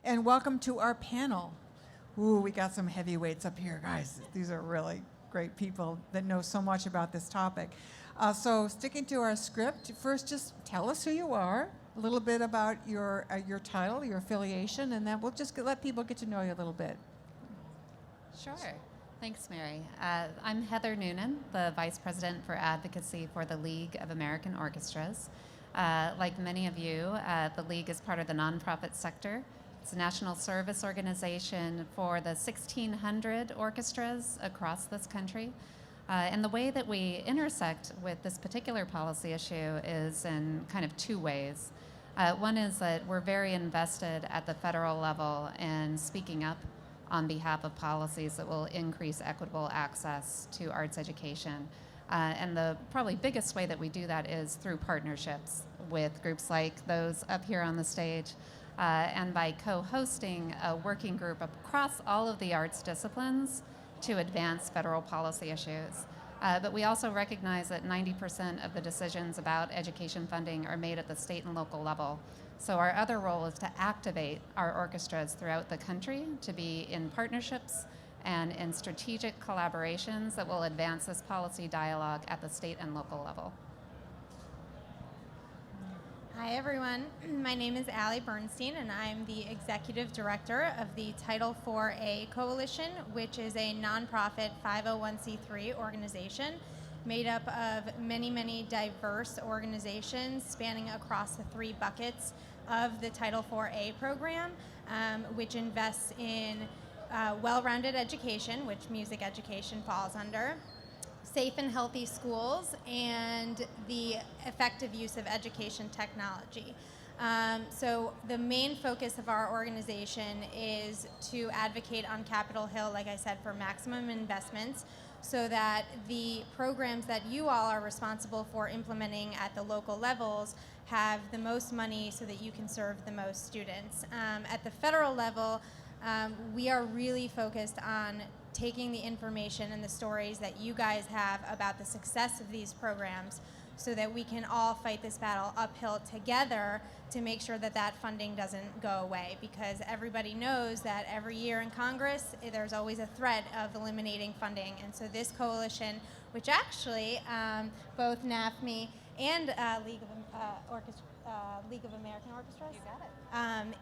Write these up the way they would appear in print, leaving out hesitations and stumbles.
and welcome to our panel. Ooh, we got some heavyweights up here, guys. These are really great people that know so much about this topic. So sticking to our script, first just tell us who you are, a little bit about your title, your affiliation, and then we'll just let people get to know you a little bit. Sure. Thanks, Mary. I'm Heather Noonan, the Vice President for Advocacy for the League of American Orchestras. Like many of you, the League is part of the nonprofit sector. It's a national service organization for the 1,600 orchestras across this country. And the way that we intersect with this particular policy issue is in kind of two ways. One is that we're very invested at the federal level in speaking up on behalf of policies that will increase equitable access to arts education. And the probably biggest way that we do that is through partnerships with groups like those up here on the stage, and by co-hosting a working group across all of the arts disciplines to advance federal policy issues. But we also recognize that 90% of the decisions about education funding are made at the state and local level. So our other role is to activate our orchestras throughout the country to be in partnerships and in strategic collaborations that will advance this policy dialogue at the state and local level. Hi everyone, my name is Bernstein and I'm the Executive Director of the Title IV-A Coalition, which is a nonprofit 501c3 organization made up of many, many diverse organizations spanning across the three buckets of the Title IV-A program, which invests in well-rounded education, which music education falls under, safe and healthy schools, and the effective use of education technology. So the main focus of our organization is to advocate on Capitol Hill, like I said, for maximum investments so that the programs that you all are responsible for implementing at the local levels have the most money so that you can serve the most students. At the federal level, we are really focused on taking the information and the stories that you guys have about the success of these programs so that we can all fight this battle uphill together to make sure that that funding doesn't go away, because everybody knows that every year in Congress there's always a threat of eliminating funding. And so this coalition, which actually both NAFME and League of American Orchestras, You got it.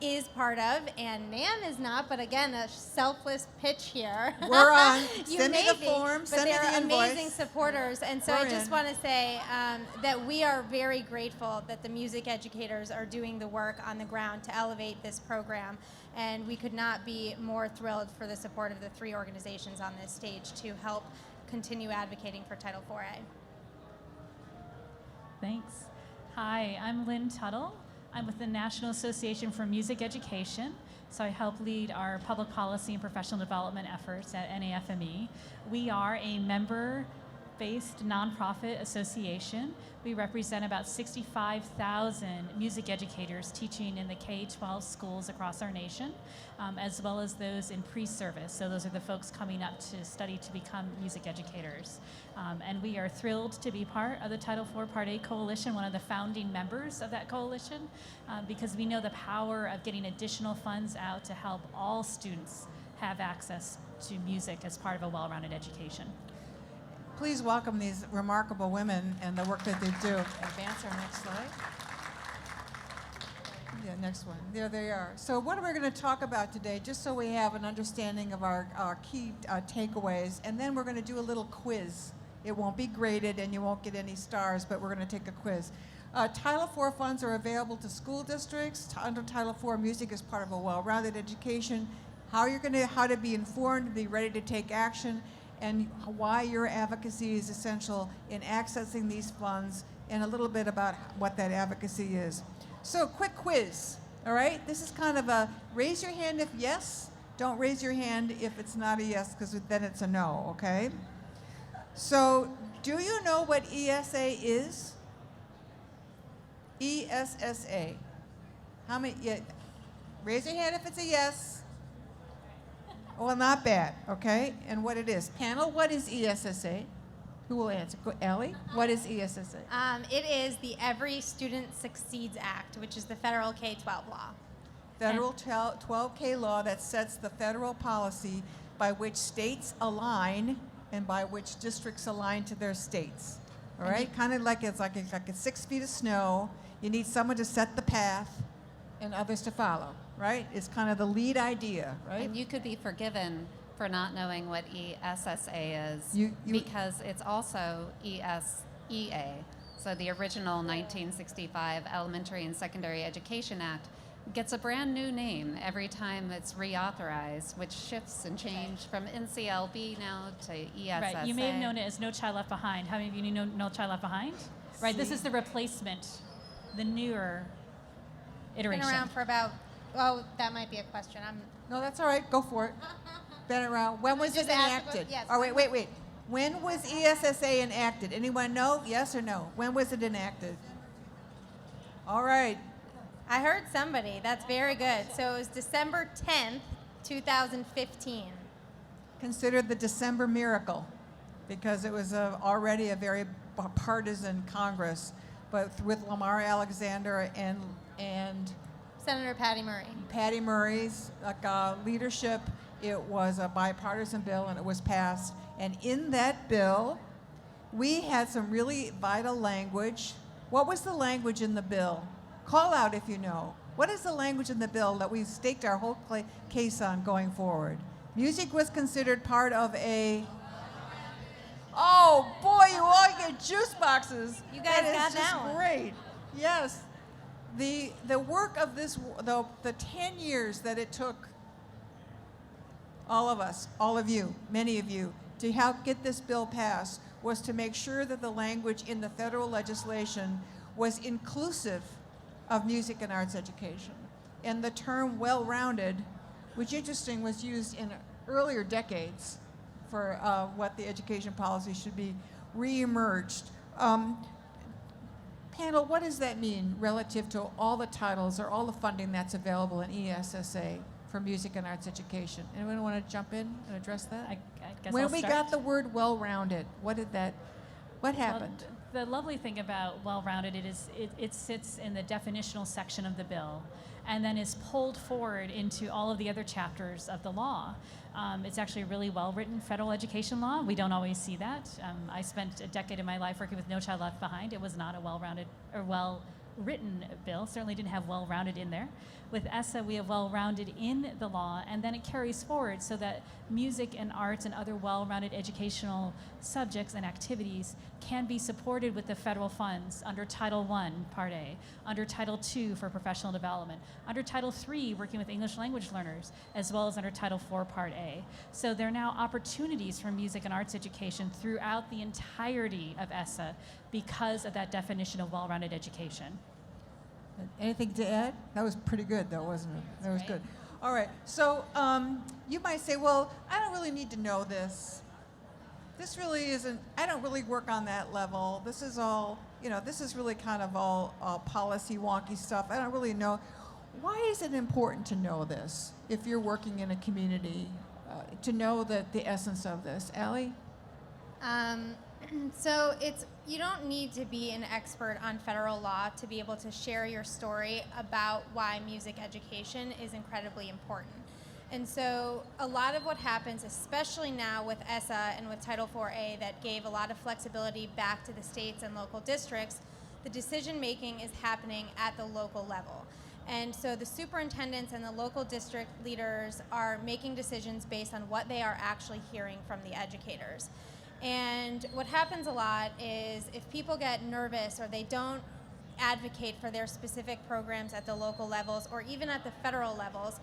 Is part of, and NAMM is not, but again, a selfless pitch here. We're on. You Send me may the be, form, but send me they're the invoice. amazing supporters, and so We're I just in. want to say that we are very grateful that the music educators are doing the work on the ground to elevate this program, and we could not be more thrilled for the support of the three organizations on this stage to help continue advocating for Title IV-A. Thanks. Hi, I'm Lynn Tuttle. I'm with the National Association for Music Education, so I help lead our public policy and professional development efforts at NAFME. We are a member-based nonprofit association. We represent about 65,000 music educators teaching in the K-12 schools across our nation, as well as those in pre-service. So those are the folks coming up to study to become music educators. And we are thrilled to be part of the Title IV Part A Coalition, one of the founding members of that coalition, because we know the power of getting additional funds out to help all students have access to music as part of a well-rounded education. Please welcome these remarkable women and the work that they do. Advance our next slide. Yeah, next one. There they are. So what are we going to talk about today, just so we have an understanding of our key takeaways, and then we're going to do a little quiz. It won't be graded and you won't get any stars, but we're going to take a quiz. Title IV funds are available to school districts. Under Title IV, music is part of a well-rounded education. How to be informed, be ready to take action, and why your advocacy is essential in accessing these funds, and a little bit about what that advocacy is. So, quick quiz, all right? This is kind of a raise your hand if yes, don't raise your hand if it's not a yes, because then it's a no, okay? So, do you know what ESSA is? ESSA. How many? Yeah, raise your hand if it's a yes. Well, not bad, okay? And what it is. Panel, what is ESSA? Who will answer? Go, Ellie, what is ESSA? It is the Every Student Succeeds Act, which is the federal K-12 law. federal 12K law that sets the federal policy by which states align and by which districts align to their states. All right, kind of like it's like 6 feet of snow. You need someone to set the path and others to follow, right? It's kind of the lead idea, right? And you could be forgiven for not knowing what ESSA is because it's also ESEA. So the original 1965 Elementary and Secondary Education Act gets a brand new name every time it's reauthorized, which shifts and changes from NCLB now to ESSA. Right, you may have known it as No Child Left Behind. How many of you know No Child Left Behind? Right, this is the replacement, the newer iteration. Been around for about, oh, that might be a question. No, that's all right. Go for it. Been around. When was it Just ask enacted? about- yes. Oh, wait. When was ESSA enacted? Anyone know? Yes or no? When was it enacted? All right. I heard somebody. That's very good. So it was December 10th, 2015. Considered the December miracle because it was already a very partisan Congress, but with Lamar Alexander and Senator Patty Murray. Patty Murray's leadership, it was a bipartisan bill and it was passed. And in that bill, we had some really vital language. What was the language in the bill? Call out if you know. What is the language in the bill that we staked our whole case on going forward? Music was considered part of a... Oh, boy, you all get juice boxes. You guys That is got just that one. great. Yes. The work of this, the 10 years that it took all of us, all of you, many of you, to help get this bill passed was to make sure that the language in the federal legislation was inclusive of music and arts education. And the term well-rounded, which interesting was used in earlier decades for what the education policy should be, re-emerged. Panel, what does that mean relative to all the titles or all the funding that's available in ESSA for music and arts education? Anyone want to jump in and address that? I guess When I'll we start. got the word well-rounded, what happened? Well, the lovely thing about well-rounded it sits in the definitional section of the bill and then is pulled forward into all of the other chapters of the law. It's actually a really well-written federal education law. We don't always see that. I spent a decade of my life working with No Child Left Behind. It was not a well-rounded or well-written bill. Certainly didn't have well-rounded in there. With ESSA, we have well-rounded in the law, and then it carries forward so that music and arts and other well-rounded educational subjects and activities can be supported with the federal funds under Title I, Part A, under Title II for professional development, under Title III, working with English language learners, as well as under Title IV, Part A. So there are now opportunities for music and arts education throughout the entirety of ESSA because of that definition of well-rounded education. Anything to add? That was pretty good, though, wasn't it? That was good. All right. So you might say, well, I don't really need to know this. This really isn't, I don't really work on that level. This is all, this is really kind of all policy wonky stuff. I don't really know. Why is it important to know this if you're working in a community, to know the essence of this? Allie? So you don't need to be an expert on federal law to be able to share your story about why music education is incredibly important. And so a lot of what happens, especially now with ESSA and with Title IV-A that gave a lot of flexibility back to the states and local districts, the decision making is happening at the local level. And so the superintendents and the local district leaders are making decisions based on what they are actually hearing from the educators. And what happens a lot is if people get nervous or they don't advocate for their specific programs at the local levels or even at the federal levels,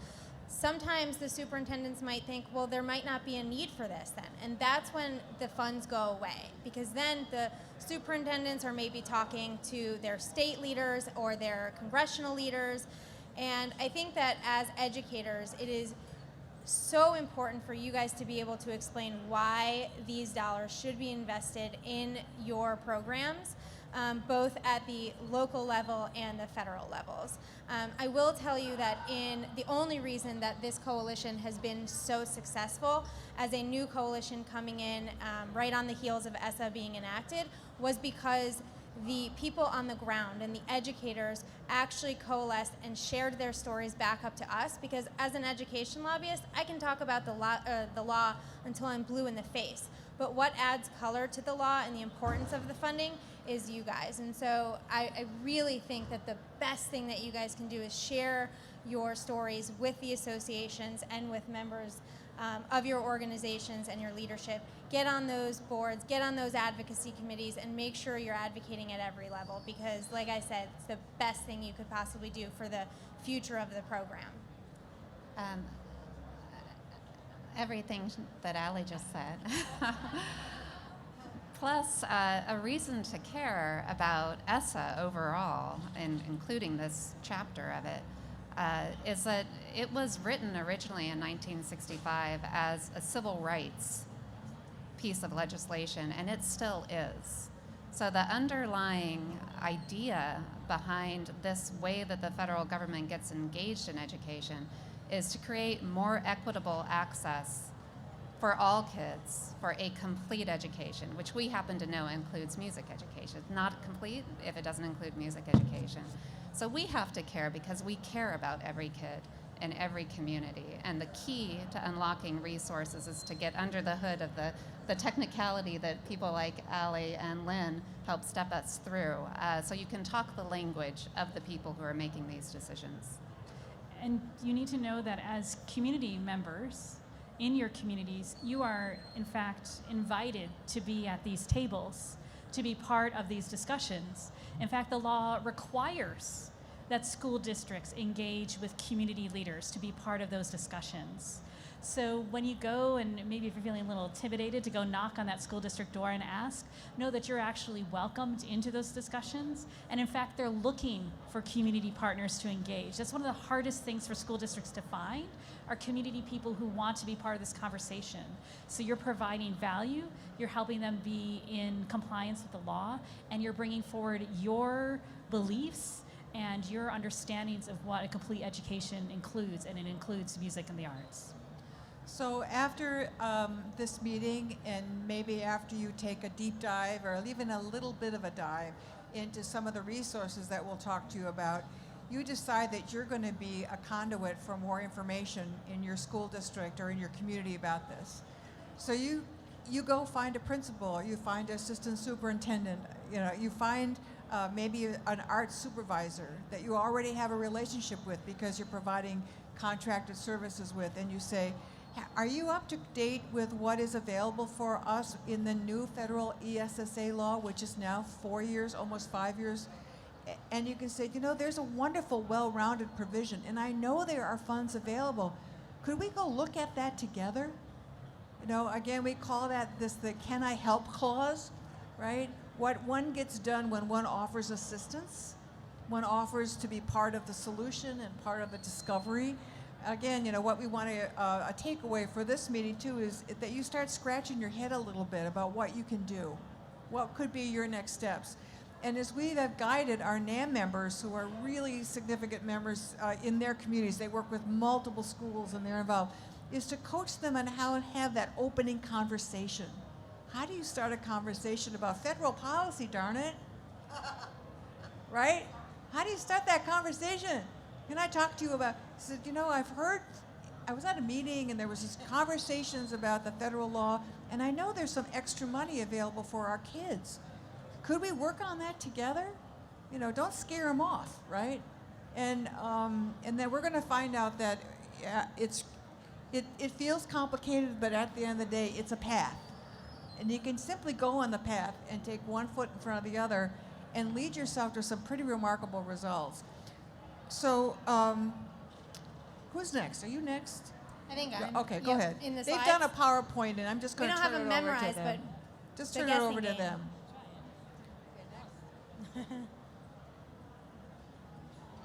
sometimes the superintendents might think, well, there might not be a need for this then. And that's when the funds go away, because then the superintendents are maybe talking to their state leaders or their congressional leaders. And I think that as educators, it is so important for you guys to be able to explain why these dollars should be invested in your programs, both at the local level and the federal levels. I will tell you that the only reason that this coalition has been so successful as a new coalition coming in right on the heels of ESSA being enacted was because the people on the ground and the educators actually coalesced and shared their stories back up to us, because as an education lobbyist, I can talk about the law until I'm blue in the face. But what adds color to the law and the importance of the funding is you guys. And so I really think that the best thing that you guys can do is share your stories with the associations and with members of your organizations and your leadership. Get on those boards, get on those advocacy committees, and make sure you're advocating at every level, because like I said, it's the best thing you could possibly do for the future of the program. Everything that Allie just said. Plus, a reason to care about ESSA overall, and including this chapter of it, is that it was written originally in 1965 as a civil rights piece of legislation, and it still is. So the underlying idea behind this way that the federal government gets engaged in education is to create more equitable access for all kids for a complete education, which we happen to know includes music education. It's not complete if it doesn't include music education. So we have to care because we care about every kid in every community. And the key to unlocking resources is to get under the hood of the technicality that people like Allie and Lynn help step us through, so you can talk the language of the people who are making these decisions. And you need to know that as community members in your communities, you are in fact invited to be at these tables, to be part of these discussions. In fact, the law requires that school districts engage with community leaders to be part of those discussions. So when you go, and maybe if you're feeling a little intimidated to go knock on that school district door and ask, know that you're actually welcomed into those discussions. And in fact, they're looking for community partners to engage. That's one of the hardest things for school districts to find, are community people who want to be part of this conversation. So you're providing value, you're helping them be in compliance with the law, and you're bringing forward your beliefs and your understandings of what a complete education includes, and it includes music and the arts. So after this meeting, and maybe after you take a deep dive or even a little bit of a dive into some of the resources that we'll talk to you about, you decide that you're going to be a conduit for more information in your school district or in your community about this. So you go find a principal, you find an assistant superintendent, you find maybe an art supervisor that you already have a relationship with because you're providing contracted services with, and you say, are you up to date with what is available for us in the new federal ESSA law, which is now 4 years, almost 5 years? And you can say, there's a wonderful, well-rounded provision, and I know there are funds available. Could we go look at that together? Again, we call that the can I help clause, right? What one gets done when one offers assistance, one offers to be part of the solution and part of the discovery. Again, what we want to, a takeaway for this meeting too is that you start scratching your head a little bit about what you can do. What could be your next steps? And as we have guided our NAMM members, who are really significant members in their communities, they work with multiple schools and they're involved, is to coach them on how to have that opening conversation. How do you start a conversation about federal policy, darn it? Right? How do you start that conversation? Can I talk to you about, he said, I've heard, I was at a meeting and there was these conversations about the federal law, and I know there's some extra money available for our kids. Could we work on that together? Don't scare them off, right? And then we're going to find out that it feels complicated, but at the end of the day, it's a path. And you can simply go on the path and take one foot in front of the other and lead yourself to some pretty remarkable results. So, who's next? Are you next? I think I'm. Okay, go ahead. In the They've slides. done a PowerPoint, and I'm just going to turn it over to them. We don't have them memorized, Just the turn it over guessing to game. them.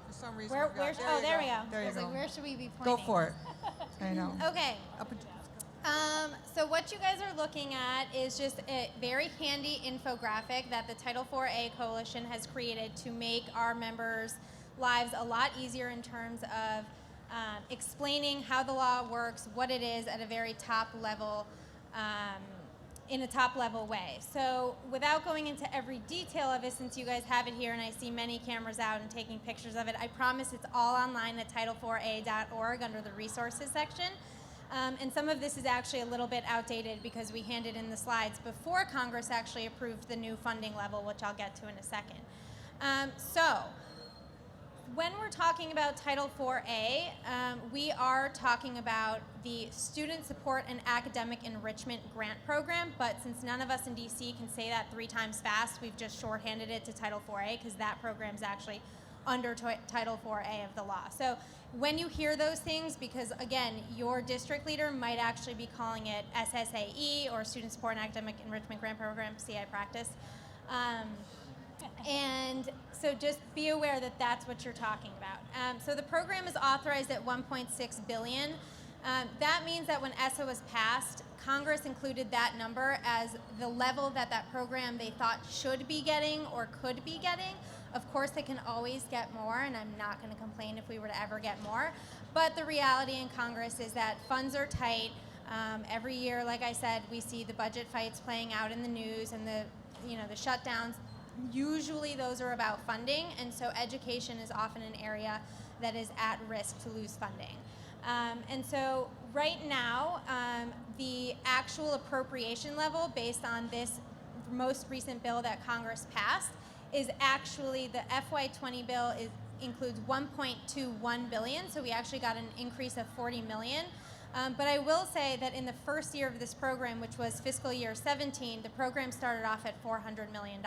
For some reason, Where, we've got- where's, there oh, you there go. we go. There I you was go. like, where should we be Go pointing? for it. I know. Okay. Up and- So what you guys are looking at is just a very handy infographic that the Title IV-A Coalition has created to make our members' lives a lot easier in terms of explaining how the law works, what it is at a very top level in a top-level way. So without going into every detail of it, since you guys have it here and I see many cameras out and taking pictures of it, I promise it's all online at title4a.org under the resources section. And some of this is actually a little bit outdated because we handed in the slides before Congress actually approved the new funding level, which I'll get to in a second. So when we're talking about Title IV-A, we are talking about the Student Support and Academic Enrichment Grant Program, but since none of us in DC can say that 3 times fast, we've just shorthanded it to Title IV-A because that program is actually under Title IV-A of the law. So when you hear those things, because again, your district leader might actually be calling it SSAE or Student Support and Academic Enrichment Grant Program, see I practice. And so just be aware that that's what you're talking about. So the program is authorized at $1.6 billion. That means that when ESSA was passed, Congress included that number as the level that that program they thought should be getting or could be getting. Of course, they can always get more, and I'm not going to complain if we were to ever get more. But the reality in Congress is that funds are tight. Every year, like I said, we see the budget fights playing out in the news and the shutdowns. Usually those are about funding, and so education is often an area that is at risk to lose funding. And so right now, the actual appropriation level based on this most recent bill that Congress passed is actually the FY20 bill includes $1.21 billion, so we actually got an increase of $40 million. But I will say that in the first year of this program, which was fiscal year 17, the program started off at $400 million,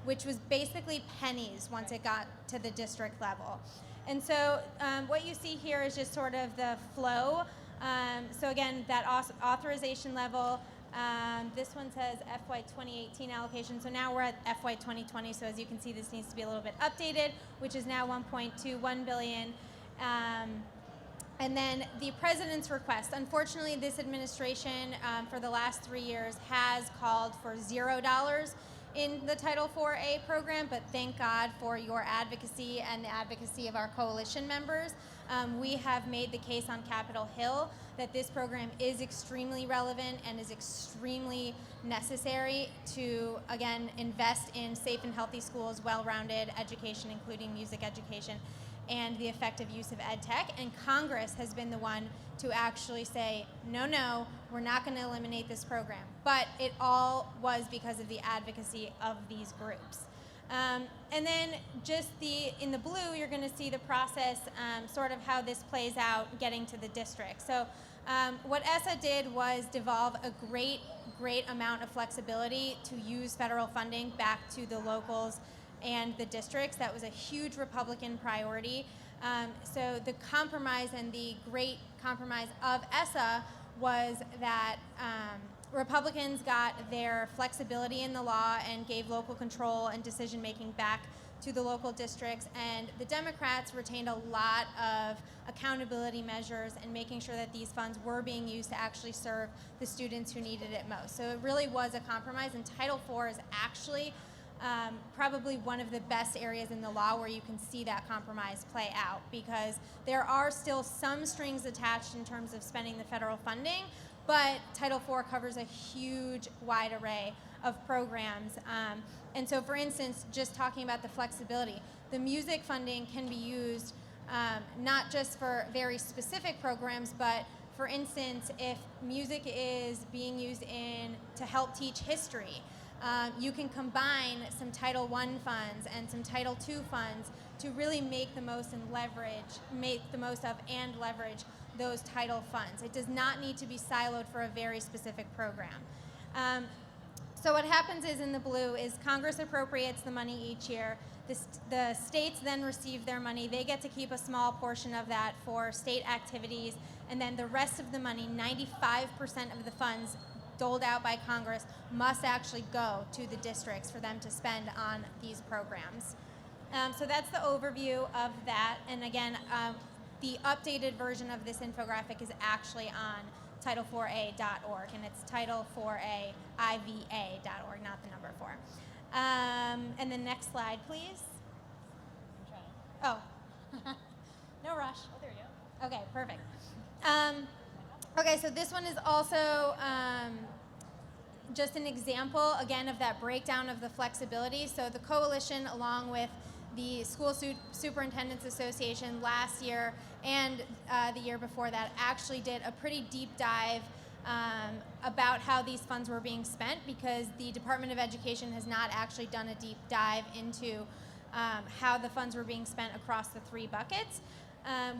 which was basically pennies once it got to the district level. And so what you see here is just sort of the flow. So again, that authorization level, this one says FY 2018 allocation. So now we're at FY 2020. So as you can see, this needs to be a little bit updated, which is now $1.21 billion. And then the president's request. Unfortunately, this administration for the last 3 years has called for $0 in the Title IV-A program, but thank God for your advocacy and the advocacy of our coalition members. We have made the case on Capitol Hill that this program is extremely relevant and is extremely necessary to, again, invest in safe and healthy schools, well-rounded education, including music education, and the effective use of ed tech. And Congress has been the one to actually say, no, we're not going to eliminate this program. But it all was because of the advocacy of these groups. And then just in the blue, you're going to see the process, sort of how this plays out getting to the district. So what ESSA did was devolve a great amount of flexibility to use federal funding back to the locals and the districts. That was a huge Republican priority. So the compromise and the great compromise of ESSA was that Republicans got their flexibility in the law and gave local control and decision-making back to the local districts, and the Democrats retained a lot of accountability measures and making sure that these funds were being used to actually serve the students who needed it most. So it really was a compromise, and Title IV is actually probably one of the best areas in the law where you can see that compromise play out, because there are still some strings attached in terms of spending the federal funding, but Title IV covers a huge wide array of programs. And so, for instance, just talking about the flexibility, the music funding can be used not just for very specific programs, but for instance, if music is being used to help teach history, you can combine some Title I funds and some Title II funds to really make the most of and leverage those title funds. It does not need to be siloed for a very specific program. So what happens is, in the blue, is Congress appropriates the money each year. The states then receive their money. They get to keep a small portion of that for state activities, and then the rest of the money, 95% of the funds doled out by Congress, must actually go to the districts for them to spend on these programs. So that's the overview of that. And again, the updated version of this infographic is actually on title4a.org, and it's title4aiva.org, not the number 4. And the next slide, please. Oh, no rush. Oh, there you go. Okay, perfect. Okay, so this one is also just an example, again, of that breakdown of the flexibility. So the coalition, along with the School Superintendents Association last year and the year before that, actually did a pretty deep dive about how these funds were being spent, because the Department of Education has not actually done a deep dive into how the funds were being spent across the 3 buckets.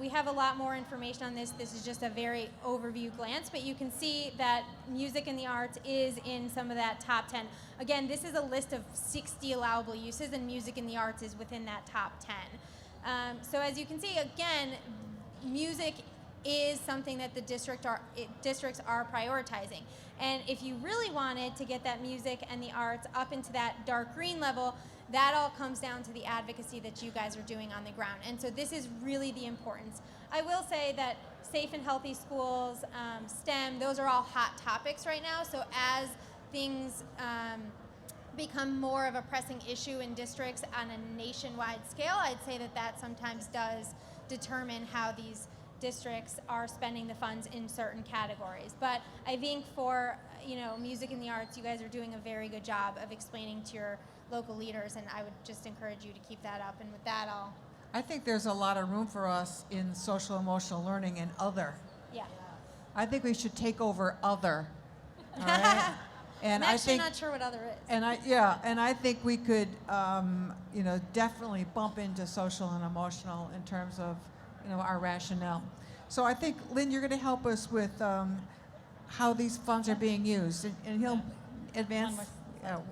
We have a lot more information on this. This is just a very overview glance, but you can see that music and the arts is in some of that top 10. Again, this is a list of 60 allowable uses, and music and the arts is within that top 10. So as you can see, again, music is something that the districts are prioritizing. And if you really wanted to get that music and the arts up into that dark green level, that all comes down to the advocacy that you guys are doing on the ground. And so this is really the importance. I will say that safe and healthy schools, STEM, those are all hot topics right now. So as things become more of a pressing issue in districts on a nationwide scale, I'd say that that sometimes does determine how these districts are spending the funds in certain categories. But I think for music and the arts, you guys are doing a very good job of explaining to your local leaders, and I would just encourage you to keep that up. And with that, I think there's a lot of room for us in social emotional learning and other. Yeah. I think we should take over other. All right? And I'm actually not sure what other is. And I think we could, definitely bump into social and emotional in terms of, our rationale. So I think, Lynn, you're going to help us with how these funds are being used, and he'll advance.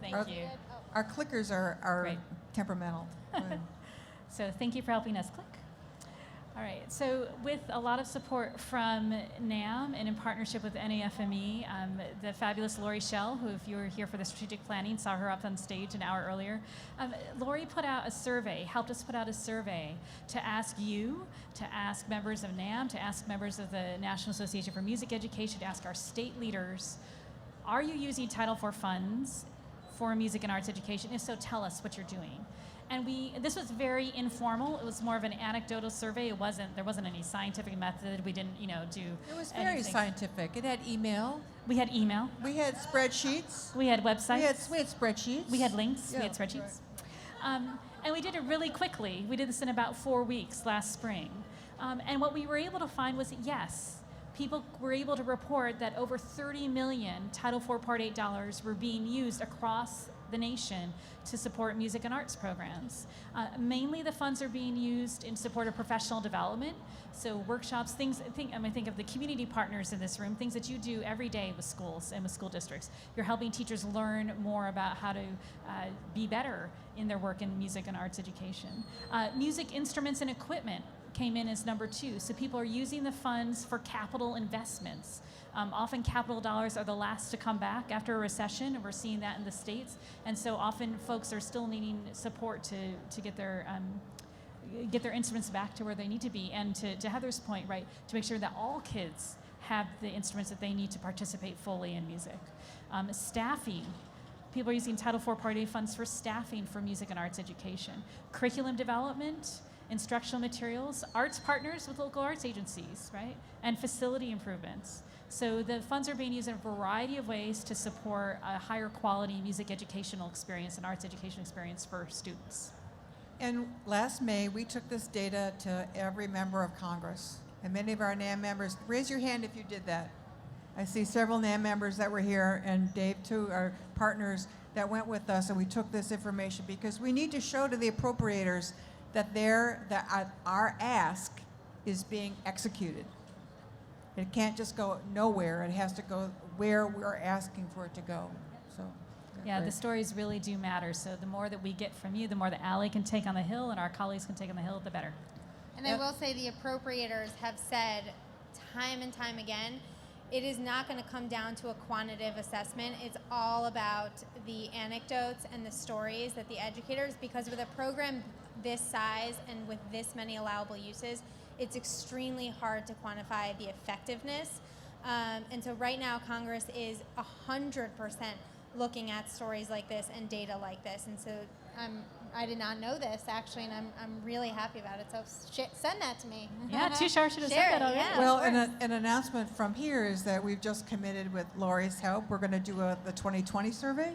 Thank you. Our clickers are Great. temperamental. Go ahead. So thank you for helping us click. All right, so with a lot of support from NAMM and in partnership with NAFME, the fabulous Lori Schell, who, if you were here for the strategic planning, saw her up on stage an hour earlier. Lori put out a survey, helped us put out a survey to ask you, to ask members of NAMM, to ask members of the National Association for Music Education, to ask our state leaders, are you using Title IV funds for music and arts education? If so, tell us what you're doing. And this was very informal. It was more of an anecdotal survey. There wasn't any scientific method. We didn't, do It was very anything. scientific. It had email. We had email. We had spreadsheets. We had websites. We had spreadsheets. We had links. Yeah, We had spreadsheets. And we did it really quickly. We did this in about 4 weeks last spring. And what we were able to find was, yes, people were able to report that over 30 million Title IV Part 8 dollars were being used across the nation to support music and arts programs. Mainly the funds are being used in support of professional development, so workshops, think of the community partners in this room, things that you do every day with schools and with school districts. You're helping teachers learn more about how to be better in their work in music and arts education. Music instruments and equipment came in as number 2, so people are using the funds for capital investments. Often capital dollars are the last to come back after a recession, and we're seeing that in the States. And so often folks are still needing support to get their instruments back to where they need to be. And to Heather's point, right, to make sure that all kids have the instruments that they need to participate fully in music. Staffing. People are using Title IV Part A funds for staffing for music and arts education. Curriculum development, instructional materials, arts partners with local arts agencies, right? And facility improvements. So the funds are being used in a variety of ways to support a higher quality music educational experience and arts education experience for students. And last May, we took this data to every member of Congress. And many of our NAMM members, raise your hand if you did that. I see several NAMM members that were here, and Dave too, our partners that went with us, and we took this information because we need to show to the appropriators that our ask is being executed. It can't just go nowhere. It has to go where we're asking for it to go. So, yeah, the stories really do matter. So the more that we get from you, the more that Allie can take on the Hill and our colleagues can take on the Hill, the better. And I will say the appropriators have said time and time again, it is not going to come down to a quantitative assessment. It's all about the anecdotes and the stories that the educators, because with a program this size and with this many allowable uses, it's extremely hard to quantify the effectiveness. And so right now, Congress is 100% looking at stories like this and data like this. And so I'm I did not know this actually, and I'm really happy about it. So send that to me. Yeah, Tushar should have said Share that it, already. yeah. Well, of course. an announcement from here is that we've just committed with Lori's help. We're going to do the 2020 survey,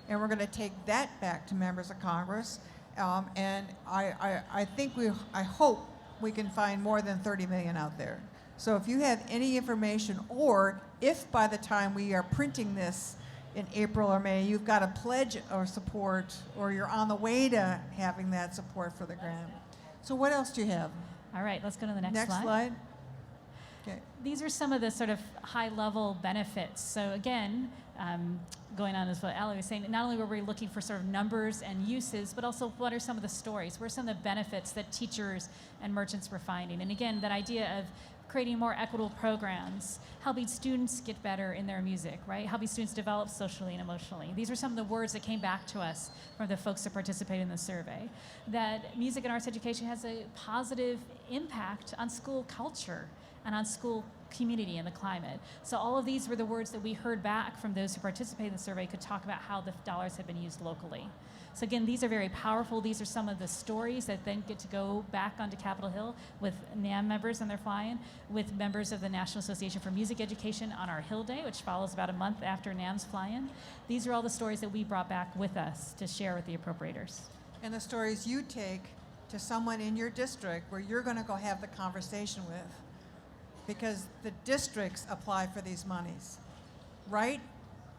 and we're going to take that back to members of Congress. And I think I hope we can find more than 30 million out there. So if you have any information, or if by the time we are printing this in April or May, you've got a pledge or support, or you're on the way to having that support for the grant. So what else do you have? All right, let's go to the next Next slide. Okay. These are some of the sort of high-level benefits. So again, going on as what Ali was saying, not only were we looking for sort of numbers and uses, but also what are some of the stories? What are some of the benefits that teachers and merchants were finding? And again, that idea of creating more equitable programs, helping students get better in their music, right? Helping students develop socially and emotionally. These are some of the words that came back to us from the folks that participated in the survey. That music and arts education has a positive impact on school culture and on school community and the climate. So all of these were the words that we heard back from those who participated in the survey, could talk about how the dollars had been used locally. So again, these are very powerful. These are some of the stories that then get to go back onto Capitol Hill with NAMM members and their fly-in, with members of the National Association for Music Education on our Hill Day, which follows about a month after NAMM's fly-in. These are all the stories that we brought back with us to share with the appropriators. And the stories you take to someone in your district where you're going to go have the conversation with, because the districts apply for these monies. Right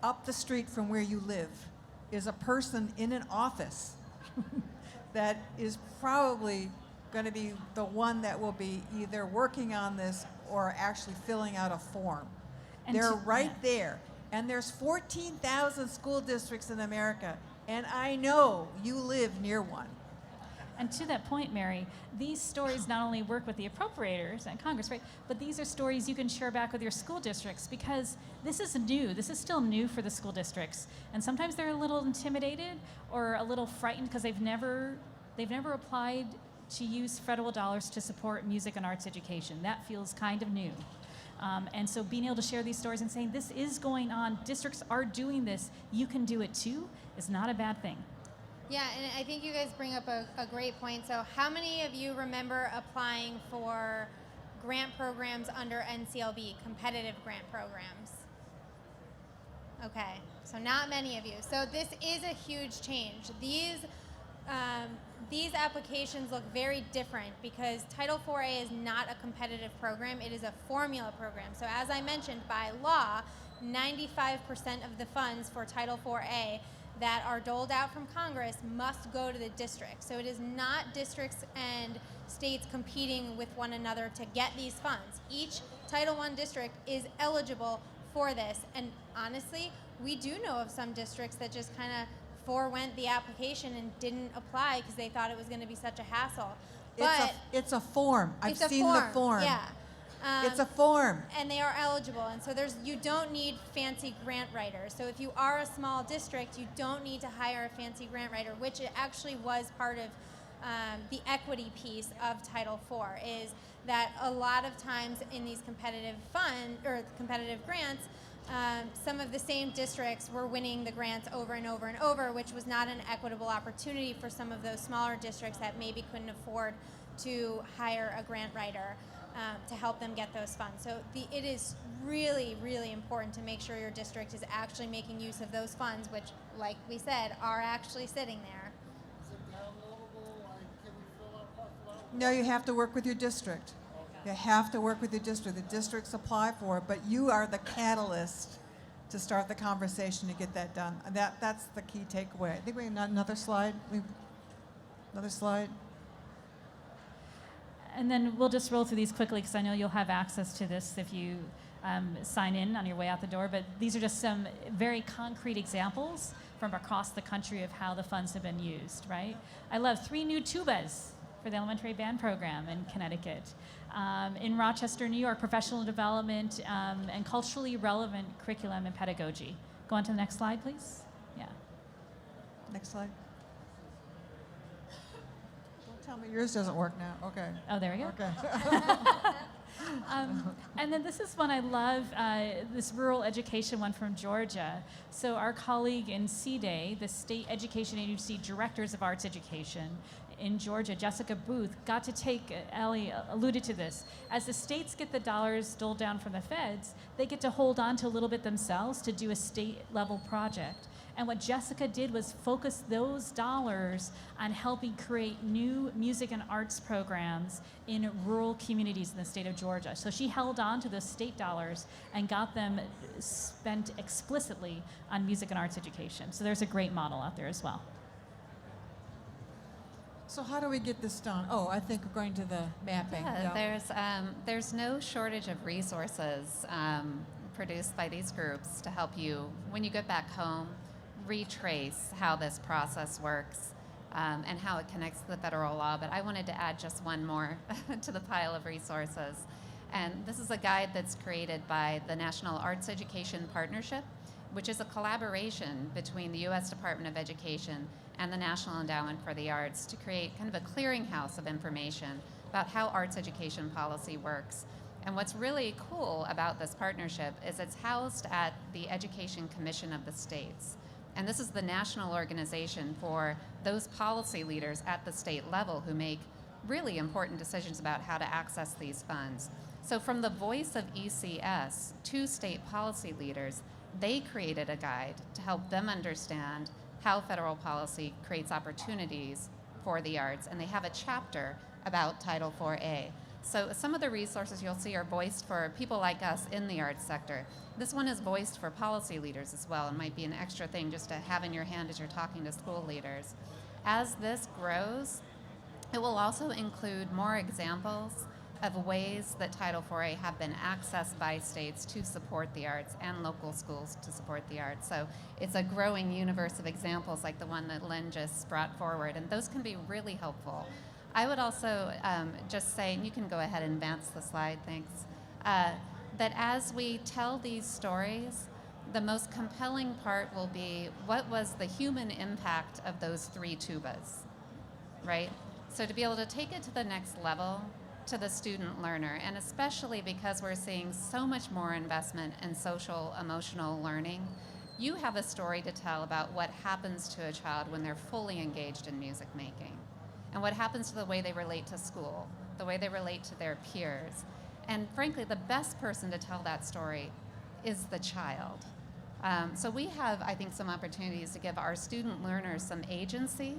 up the street from where you live is a person in an office that is probably going to be the one that will be either working on this or actually filling out a form. And They're to- right yeah. there. And there's 14,000 school districts in America, and I know you live near one. And to that point, Mary, these stories not only work with the appropriators and Congress, right, but these are stories you can share back with your school districts, because this is new. This is still new for the school districts. And sometimes they're a little intimidated or a little frightened because they've never applied to use federal dollars to support music and arts education. That feels kind of new. And so being able to share these stories and saying this is going on, districts are doing this, you can do it too, is not a bad thing. Yeah, and I think you guys bring up a great point. So how many of you remember applying for grant programs under NCLB, competitive grant programs? Okay, so not many of you. So this is a huge change. These applications look very different because Title IV-A is not a competitive program, it is a formula program. So as I mentioned, by law, 95% of the funds for Title IV-A that are doled out from Congress must go to the district. So it is not districts and states competing with one another to get these funds. Each Title I district is eligible for this. And honestly, we do know of some districts that just kind of forewent the application and didn't apply because they thought it was going to be such a hassle. But It's a form. I've it's a seen the form. Yeah. It's a form. And they are eligible, and so you don't need fancy grant writers. So if you are a small district, you don't need to hire a fancy grant writer, which it actually was part of the equity piece of Title IV, is that a lot of times in these competitive grants, some of the same districts were winning the grants over and over and over, which was not an equitable opportunity for some of those smaller districts that maybe couldn't afford to hire a grant writer to help them get those funds. So it is really, really important to make sure your district is actually making use of those funds, which, like we said, are actually sitting there. Is it downloadable? Like, can we fill out park lot? No, you have to work with your district. You have to work with your district. The districts apply for it, but you are the catalyst to start the conversation to get that done. That's the key takeaway. I think we have another slide. Another slide. And then we'll just roll through these quickly because I know you'll have access to this if you sign in on your way out the door. But these are just some very concrete examples from across the country of how the funds have been used, right? I love 3 new tubas for the elementary band program in Connecticut. In Rochester, New York, professional development and culturally relevant curriculum and pedagogy. Go on to the next slide, please. Yeah. Next slide. Don't tell me yours doesn't work now. Okay. Oh, there we go. Okay. And then this is one I love, this rural education one from Georgia. So our colleague in CDA, the State Education Agency Directors of Arts Education in Georgia, Jessica Booth, got to take, Allie alluded to this, as the states get the dollars doled down from the feds, they get to hold on to a little bit themselves to do a state level project. And what Jessica did was focus those dollars on helping create new music and arts programs in rural communities in the state of Georgia. So she held on to those state dollars and got them spent explicitly on music and arts education. So there's a great model out there as well. So how do we get this done? Oh, I think we're going to the mapping. There's no shortage of resources produced by these groups to help you, when you get back home, retrace how this process works and how it connects to the federal law. But I wanted to add just one more to the pile of resources. And this is a guide that's created by the National Arts Education Partnership, which is a collaboration between the U.S. Department of Education and the National Endowment for the Arts to create kind of a clearinghouse of information about how arts education policy works. And what's really cool about this partnership is it's housed at the Education Commission of the states. And this is the national organization for those policy leaders at the state level who make really important decisions about how to access these funds. So from the voice of ECS to state policy leaders, they created a guide to help them understand how federal policy creates opportunities for the arts. And they have a chapter about Title IV-A. So some of the resources you'll see are voiced for people like us in the arts sector. This one is voiced for policy leaders as well, and might be an extra thing just to have in your hand as you're talking to school leaders. As this grows, it will also include more examples of ways that Title IV-A have been accessed by states to support the arts and local schools to support the arts. So it's a growing universe of examples like the one that Lynn just brought forward, and those can be really helpful. I would also just say, and you can go ahead and advance the slide, thanks, that as we tell these stories, the most compelling part will be what was the human impact of those 3 tubas, right? So to be able to take it to the next level, to the student learner, and especially because we're seeing so much more investment in social emotional learning, you have a story to tell about what happens to a child when they're fully engaged in music making, and what happens to the way they relate to school, the way they relate to their peers. And frankly, the best person to tell that story is the child. So we have, I think, some opportunities to give our student learners some agency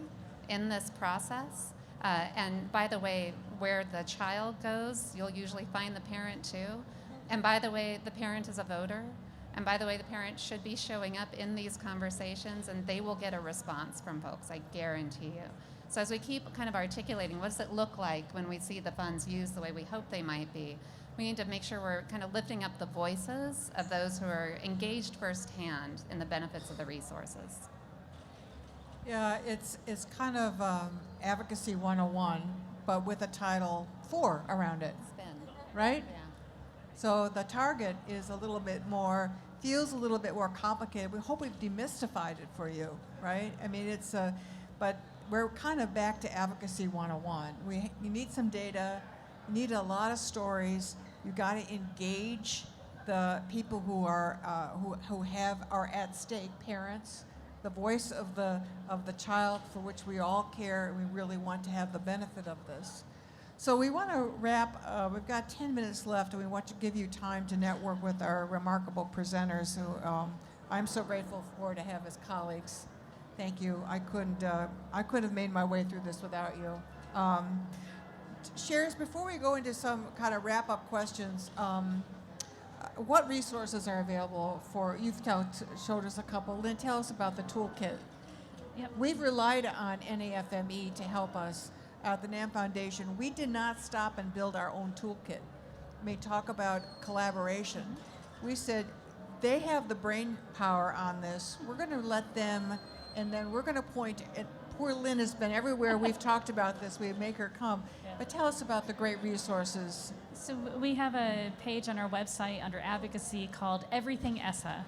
in this process. And by the way, where the child goes, you'll usually find the parent too. And by the way, the parent is a voter. And by the way, the parent should be showing up in these conversations, and they will get a response from folks, I guarantee you. So as we keep kind of articulating, what does it look like when we see the funds used the way we hope they might be, we need to make sure we're kind of lifting up the voices of those who are engaged firsthand in the benefits of the resources. Yeah, it's kind of Advocacy 101, but with a Title IV around it, Spin. right? Yeah. So the target is a little bit more, feels a little bit more complicated. We hope we've demystified it for you, right? I mean, it's, but we're kind of back to Advocacy 101. You need some data, you need a lot of stories, you got to engage the people who are, are at stake, parents, the voice of the child for which we all care, and we really want to have the benefit of this. So we want to wrap, we've got 10 minutes left, and we want to give you time to network with our remarkable presenters who I'm so grateful for to have as colleagues. Thank you. I couldn't have made my way through this without you. Sherry, before we go into some kind of wrap-up questions, what resources are available for, you've showed us a couple. Lynn, tell us about the Toolkit. Yep. We've relied on NAFME to help us. At the NAMM Foundation, we did not stop and build our own toolkit. We talk about collaboration. We said, they have the brain power on this. We're going to let them, and then we're going to point at, poor Lynn has been everywhere we've talked about this. We make her come. Yeah. But tell us about the great resources. So we have a page on our website under Advocacy called Everything ESSA.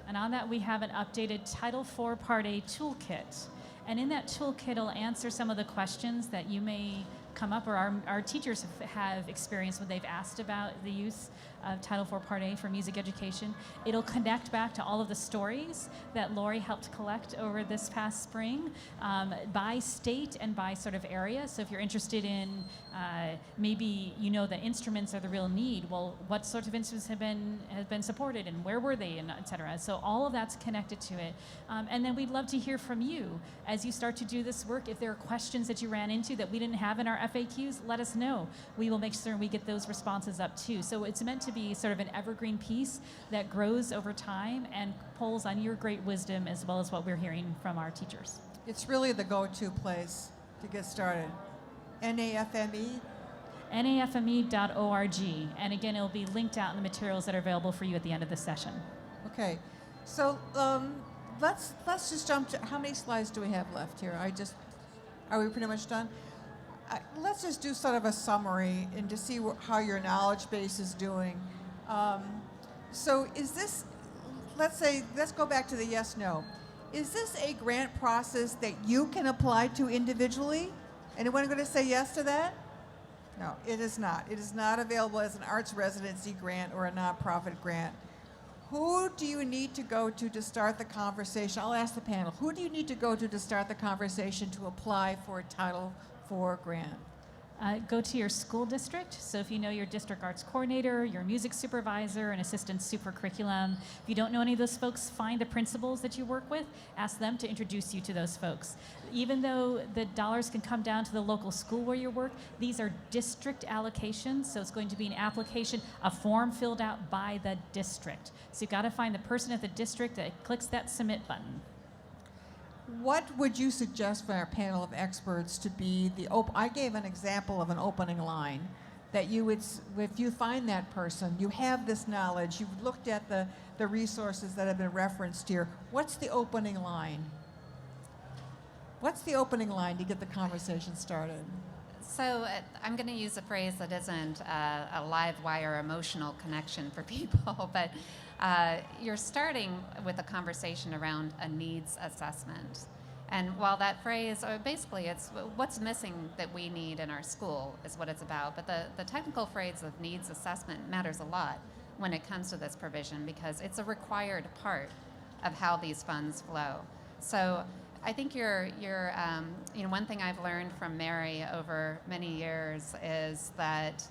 And on that we have an updated Title IV Part A toolkit. And in that toolkit, it'll answer some of the questions that you may come up, or our teachers have experienced when they've asked about the use of Title IV Part A for music education. It'll connect back to all of the stories that Lori helped collect over this past spring, by state and by sort of area. So if you're interested in, maybe you know that instruments are the real need, well, what sorts of instruments have been supported and where were they, and et cetera. So all of that's connected to it. And then we'd love to hear from you as you start to do this work. If there are questions that you ran into that we didn't have in our FAQs, let us know. We will make sure we get those responses up too. So it's meant to be sort of an evergreen piece that grows over time and pulls on your great wisdom as well as what we're hearing from our teachers. It's really the go-to place to get started. NAFME? NAFME.org. And again, it'll be linked out in the materials that are available for you at the end of the session. Okay, so let's just jump to, how many slides do we have left here? Are we pretty much done? Let's just do sort of a summary and to see how your knowledge base is doing. So is this, let's go back to the yes, no. Is this a grant process that you can apply to individually? Anyone going to say yes to that? No, it is not. It is not available as an arts residency grant or a nonprofit grant. Who do you need to go to start the conversation? I'll ask the panel. Who do you need to go to start the conversation to apply for a Title IV grant? Go to your school district. So if you know your district arts coordinator, your music supervisor, an assistant super curriculum. If you don't know any of those folks, find the principals that you work with, ask them to introduce you to those folks. Even though the dollars can come down to the local school where you work, these are district allocations, so it's going to be an application, a form filled out by the district. So you've got to find the person at the district that clicks that submit button. What would you suggest for our panel of experts to be the I gave an example of an opening line that you would, if you find that person, you have this knowledge, you've looked at the resources that have been referenced here. What's the opening line? What's the opening line to get the conversation started? So I'm going to use a phrase that isn't a live wire emotional connection for people, but you're starting with a conversation around a needs assessment. And while that phrase, or basically it's what's missing that we need in our school is what it's about, but the technical phrase of needs assessment matters a lot when it comes to this provision because it's a required part of how these funds flow. So I think one thing I've learned from Mary over many years is that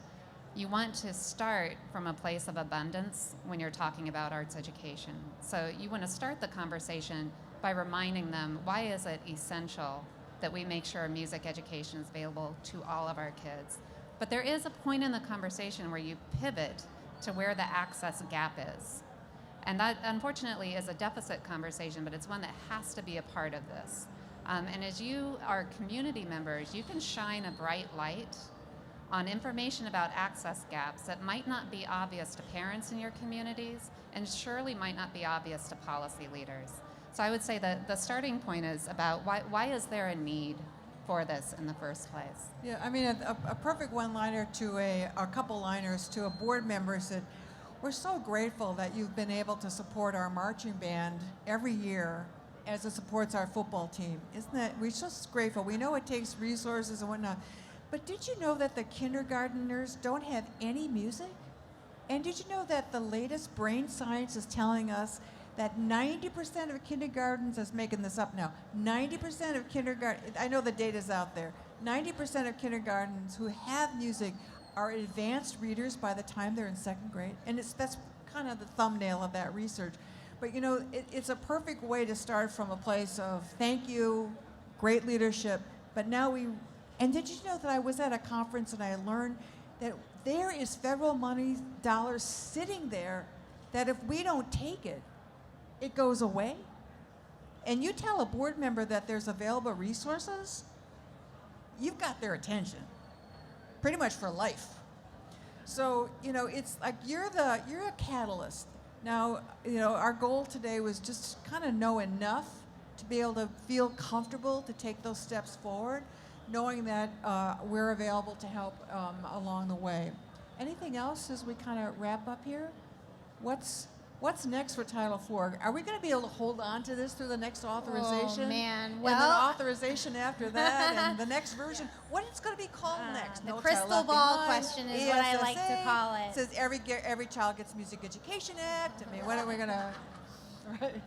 you want to start from a place of abundance when you're talking about arts education. So you want to start the conversation by reminding them, why is it essential that we make sure music education is available to all of our kids? But there is a point in the conversation where you pivot to where the access gap is. And that, unfortunately, is a deficit conversation, but it's one that has to be a part of this. And as you are community members, you can shine a bright light on information about access gaps that might not be obvious to parents in your communities and surely might not be obvious to policy leaders. So I would say that the starting point is about why is there a need for this in the first place? Yeah, I mean, a perfect one-liner to a couple liners to a board member said, we're so grateful that you've been able to support our marching band every year as it supports our football team. Isn't that, we're just grateful. We know it takes resources and whatnot, but did you know that the kindergarteners don't have any music? And did you know that the latest brain science is telling us that 90% of kindergartens, I was making this up now, 90% of kindergarten, I know the data's out there, 90% of kindergartens who have music are advanced readers by the time they're in second grade. And that's kind of the thumbnail of that research. But you know, it's a perfect way to start from a place of thank you, great leadership, but now and did you know that I was at a conference and I learned that there is federal money, dollars sitting there that if we don't take it, it goes away? And you tell a board member that there's available resources, you've got their attention, pretty much for life. So, you know, it's like you're a catalyst. Now, you know, our goal today was just kind of know enough to be able to feel comfortable to take those steps forward, knowing that we're available to help along the way. Anything else as we kind of wrap up here? What's next for Title IV? Are we going to be able to hold on to this through the next authorization? Oh, man. And Well, then authorization after that, and the next version. What it's going to be called next? the No Child crystal Left ball Behind, question is what I like to ESSA, call it. Says every child gets Music Education Act. I mean, when are we going to? Right.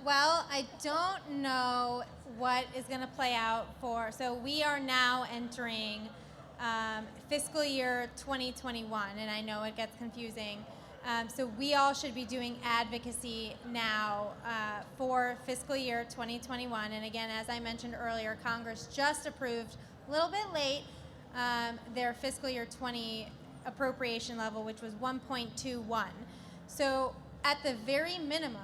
Well, I don't know what is going to play out for. So we are now entering fiscal year 2021, and I know it gets confusing. So we all should be doing advocacy now for fiscal year 2021. And again, as I mentioned earlier, Congress just approved, a little bit late, their fiscal year 20 appropriation level, which was 1.21. So at the very minimum,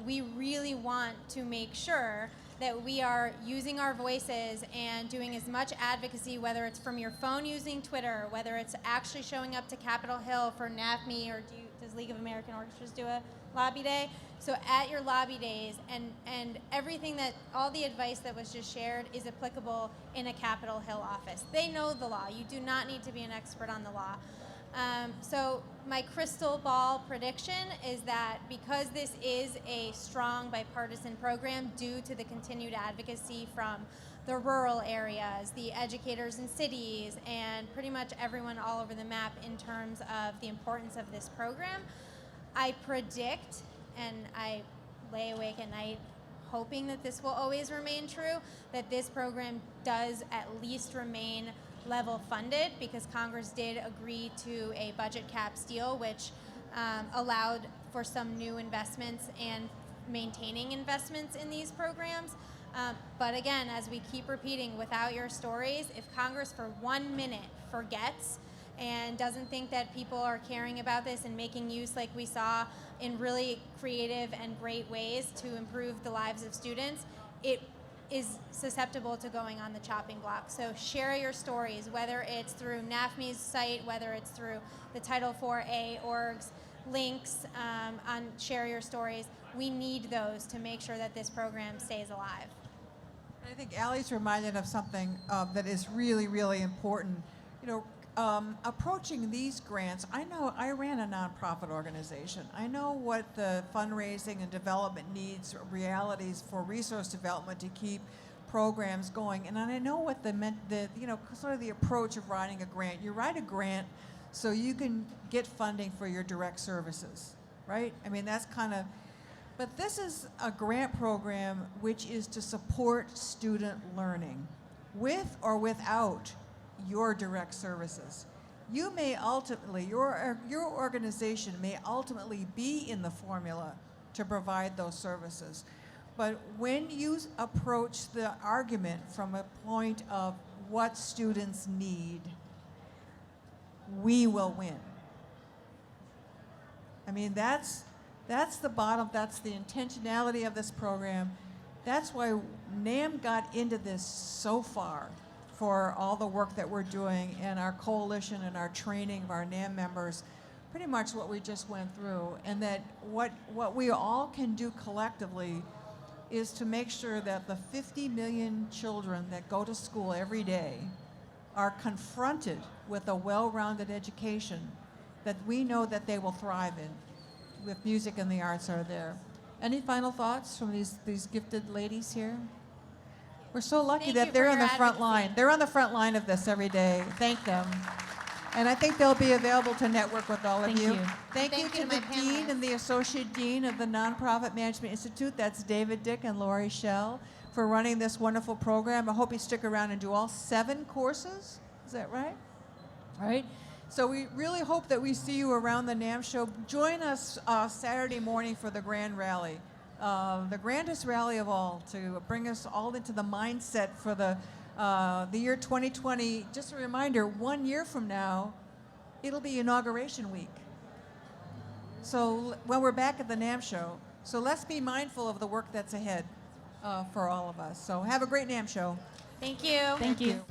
we really want to make sure that we are using our voices and doing as much advocacy, whether it's from your phone using Twitter, whether it's actually showing up to Capitol Hill for NAFME, or does League of American Orchestras do a lobby day? So at your lobby days, and everything that, all the advice that was just shared is applicable in a Capitol Hill office. They know the law. You do not need to be an expert on the law. So my crystal ball prediction is that because this is a strong bipartisan program due to the continued advocacy from the rural areas, the educators in cities, and pretty much everyone all over the map in terms of the importance of this program, I predict, and I lay awake at night hoping that this will always remain true, that this program does at least remain level funded, because Congress did agree to a budget caps deal, which allowed for some new investments and maintaining investments in these programs. But again, as we keep repeating, without your stories, if Congress for 1 minute forgets and doesn't think that people are caring about this and making use, like we saw, in really creative and great ways to improve the lives of students, it is susceptible to going on the chopping block. So share your stories, whether it's through NAFME's site, whether it's through the Title IV-A org's links on Share Your Stories. We need those to make sure that this program stays alive. I think Allie's reminded of something that is really, really important. You know, approaching these grants, I know I ran a nonprofit organization. I know what the fundraising and development needs, realities for resource development to keep programs going, and I know what the you know, sort of the approach of writing a grant. You write a grant so you can get funding for your direct services, right? I mean, that's kind of. But this is a grant program which is to support student learning, with or without your direct services. You may ultimately, your organization may ultimately be in the formula to provide those services. But when you approach the argument from a point of what students need, we will win. I mean, that's the bottom, that's the intentionality of this program. That's why NAMM got into this so far, for all the work that we're doing and our coalition and our training of our NAMM members, pretty much what we just went through. And that what we all can do collectively is to make sure that the 50 million children that go to school every day are confronted with a well-rounded education that we know that they will thrive in, with music and the arts are there. Any final thoughts from these gifted ladies here? We're so lucky Thank that you they're for on your the front advocacy. line. They're on the front line of this every day. Thank them. And I think they'll be available to network with all of Thank you. you. Thank you Thank to you to the my Dean panelists. and the Associate Dean of the Nonprofit Management Institute. That's David Dick and Lori Schell, for running this wonderful program. I hope you stick around and do all 7 courses. Is that right? All right. So we really hope that we see you around the NAMM Show. Join us Saturday morning for the Grand Rally. The grandest rally of all, to bring us all into the mindset for the year 2020. Just a reminder, 1 year from now, it'll be Inauguration Week. So when we're back at the NAMM Show, so let's be mindful of the work that's ahead for all of us. So have a great NAMM Show. Thank you. Thank you.